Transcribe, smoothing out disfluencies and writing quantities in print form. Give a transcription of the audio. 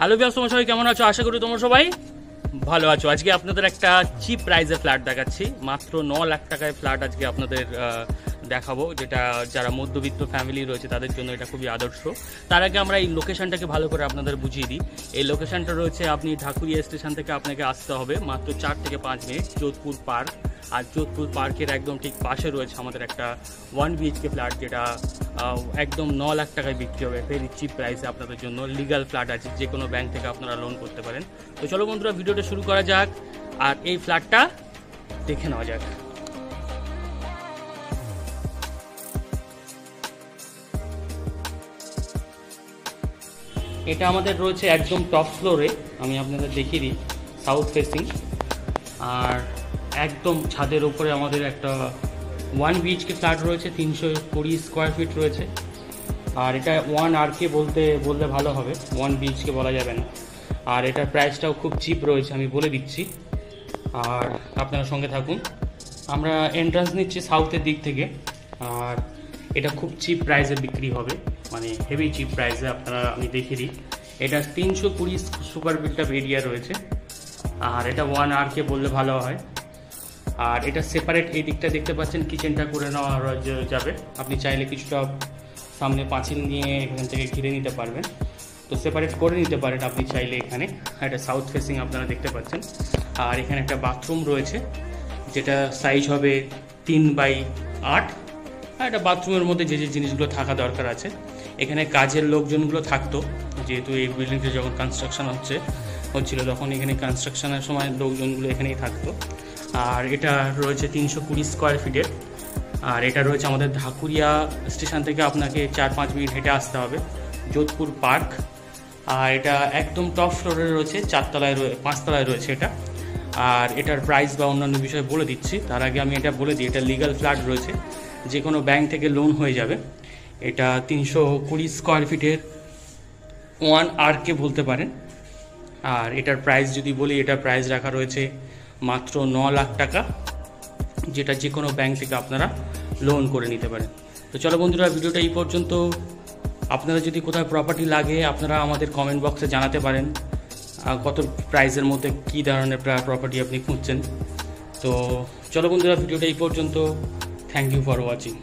Hello viewers, তোমরা সবাই কেমন আছো? আশা করি তোমরা সবাই ভালো আছো। আজকে আপনাদের একটা চিপ প্রাইসের ফ্ল্যাট দেখাচ্ছি, মাত্র 9 লাখ টাকায় ফ্ল্যাট আজকে আপনাদের দেখাবো, যেটা যারা মধ্যবিত্ত ফ্যামিলি রয়েছে তাদের জন্য এটা খুবই আদর্শ। তার আগে আমরা এই লোকেশনটাকে ভালো করে আপনাদের বুঝিয়ে দিই। এই লোকেশনটা রয়েছে, আপনি ঢাকুরিয়া স্টেশন থেকে আপনাকে আসতে হবে মাত্র 4 থেকে 5 মিনিট, যোধপুর পার্ক। আর যোধপুর পার্কের একদম ঠিক পাশে রয়েছে আমাদের একটা 1 BHK ফ্ল্যাট, যেটা একদম 9 লাখ টাকায় বিক্রি হবে ভেরি চিপ প্রাইসে আপনাদের জন্য। লিগাল ফ্ল্যাট আছে, যে কোনো ব্যাংক থেকে আপনারা লোন করতে পারেন। তো চলো বন্ধুরা, ভিডিওটা শুরু করা যাক আর এই ফ্ল্যাটটা দেখে নেওয়া যাক। এটা আমাদের রয়েছে একদম টপ ফ্লোরে, আমি আপনাদের দেখিয়ে দিই, সাউথ ফেসিং। আর একদম ছাদের উপরে আমাদের একটা 1 BHK ফ্ল্যাট রয়েছে, 320 স্কোয়ার ফিট রয়েছে। আর এটা 1 RK বললে ভালো হবে, 1 BHK বলা যাবে না। আর এটার প্রাইসটাও খুব চিপ রয়েছে, আমি বলে দিচ্ছি, আর আপনারা সঙ্গে থাকুন। আমরা এন্ট্রান্স নিচ্ছি সাউথের দিক থেকে, আর এটা খুব চিপ প্রাইসে বিক্রি হবে, মানে হেভি চিপ প্রাইসে। আমি দেখিয়ে দিই, এটা 320 স্কোয়ার ফিট এরিয়া রয়েছে। আর এটা 1 RK বললে ভালো হয়। আর এটা সেপারেট, এই দিকটা দেখতে পাচ্ছেন কিচেনটা করে নেওয়া যাবে। আপনি চাইলে কিছুটা সামনে পাঁচিল নিয়ে এখান থেকে ঘিরে নিতে পারবেন, তো সেপারেট করে নিতে পারেন আপনি চাইলে। এখানে একটা সাউথ ফেসিং আপনারা দেখতে পাচ্ছেন। আর এখানে একটা বাথরুম রয়েছে, যেটা সাইজ হবে 3x8। আর একটা বাথরুমের মধ্যে যে যে জিনিসগুলো থাকা দরকার আছে। এখানে কাজের লোকজনগুলো থাকতো, যেহেতু এই বিল্ডিংটা যখন কনস্ট্রাকশন হচ্ছিল তখন এখানে কনস্ট্রাকশনের সময় লোকজনগুলো এখানেই থাকতো। আর এটা রয়েছে 320 স্কোয়ার ফিটের। আর এটা রয়েছে আমাদের ঢাকুরিয়া স্টেশন থেকে আপনাকে 4-5 মিনিট হেঁটে আসতে হবে, যোধপুর পার্ক। আর এটা একদম টপ ফ্লোরে রয়েছে, 5 তলায় রয়েছে এটা। আর এটার প্রাইস বা অন্যান্য বিষয় বলে দিচ্ছি, তার আগে আমি এটা বলে দিই, এটা লিগাল ফ্ল্যাট রয়েছে, যে কোনো ব্যাংক থেকে লোন হয়ে যাবে। এটা 320 স্কোয়ার ফিটের 1 RK বলতে পারেন। আর এটার প্রাইস যদি বলি, এটার প্রাইস রাখা রয়েছে মাত্র 9 লাখ টাকা, যেটা যে কোনো ব্যাংক থেকে আপনারা লোন করে নিতে পারেন। তো চলো বন্ধুরা, ভিডিওটা এই পর্যন্ত। আপনারা যদি কোথাও প্রপার্টি লাগে, আপনারা আমাদের কমেন্ট বক্সে জানাতে পারেন কত প্রাইসের মধ্যে কী ধরনের প্রপার্টি আপনি খুঁজছেন। তো চলো বন্ধুরা, ভিডিওটা এই পর্যন্ত। Thank you for watching.